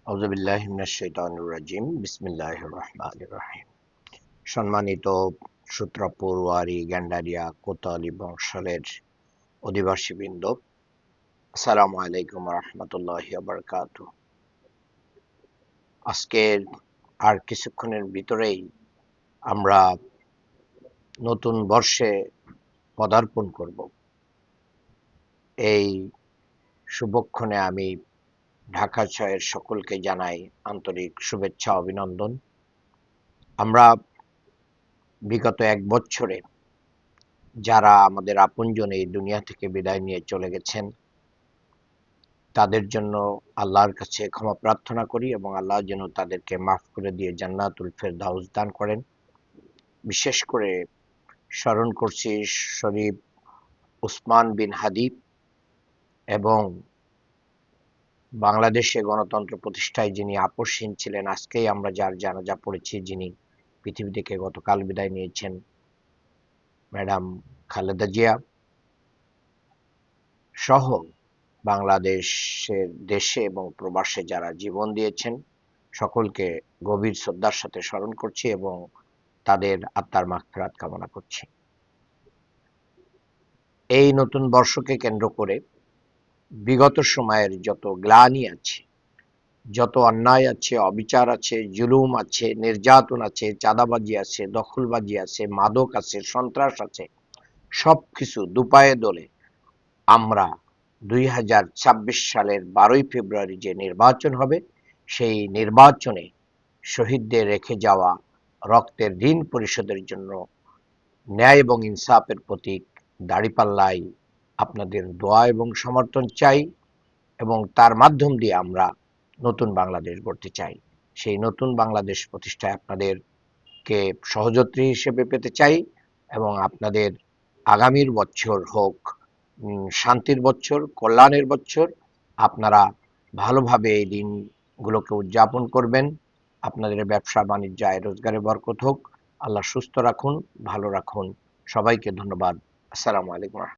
আউযুবিল্লাহি মিনাশ শাইতানির রাজিম বিসমিল্লাহির রহমানির রহিম। সম্মানিত সূত্রপুর, ওয়ারী, গেন্ডারিয়া, কোতোয়ালী বংশালের অধিবাসীবৃন্দ, আসসালামু আলাইকুম ওয়া রাহমাতুল্লাহি ওয়া বারাকাতুহু। আজকের আর কিছুক্ষণের ভিতরেই আমরা নতুন বর্ষে পদার্পণ করব। এই শুভক্ষণে আমি ঢাকা শহরের সকলকে জানাই আন্তরিক শুভেচ্ছা অভিনন্দন। আমরা বিগত এক বছরে যারা আমাদের আপনজন এই দুনিয়া থেকে বিদায় নিয়ে চলে গেছেন, তাদের জন্য আল্লাহর কাছে ক্ষমা প্রার্থনা করি এবং আল্লাহ যেন তাদেরকে মাফ করে দিয়ে জান্নাতুল ফেরদাউস দান করেন। বিশেষ করে স্মরণ করছি শরীফ উসমান বিন হাদি এবং বাংলাদেশে গণতন্ত্র প্রতিষ্ঠায় যিনি আপসহীন ছিলেন, আজকেই আমরা যার জানাজা পড়েছি, যিনি পৃথিবী থেকে গতকাল বিদায় নিয়েছেন, ম্যাডাম খালেদা জিয়া সহ বাংলাদেশের দেশে এবং প্রবাসে যারা জীবন দিয়েছেন সকলকে গভীর শ্রদ্ধার সাথে স্মরণ করছি এবং তাদের আত্মার মাগফিরাত কামনা করছি। এই নতুন বর্ষকে কেন্দ্র করে বিগত সময়ের যত গ্লানি আছে, যত অন্যায় আছে, অবিচার আছে, জুলুম আছে, নির্যাতন আছে, চাঁদাবাজি আছে, দখলবাজি আছে, মাদক আছে, সন্ত্রাস আছে, সবকিছু দুপায়ে দলে আমরা 2026 সালের 12ই ফেব্রুয়ারি যে নির্বাচন হবে, সেই নির্বাচনে শহীদদের রেখে যাওয়া রক্তের ঋণ পরিশোধের জন্য ন্যায় এবং ইনসাফের প্রতীক দাঁড়িপাল্লায় আপনাদের দোয়া এবং সমর্থন চাই এবং তার মাধ্যম দিয়ে আমরা নতুন বাংলাদেশ গড়তে চাই। সেই নতুন বাংলাদেশ প্রতিষ্ঠায় আপনাদেরকে সহযাত্রী হিসেবে পেতে চাই এবং আপনাদের আগামীর বছর হোক শান্তির বছর, কল্যাণের বছর। আপনারা ভালোভাবে এই দিনগুলোকে উদযাপন করবেন। আপনাদের ব্যবসা বাণিজ্য আয় রোজগারে বরকত হোক। আল্লাহ সুস্থ রাখুন, ভালো রাখুন। সবাইকে ধন্যবাদ। আসসালামু আলাইকুম।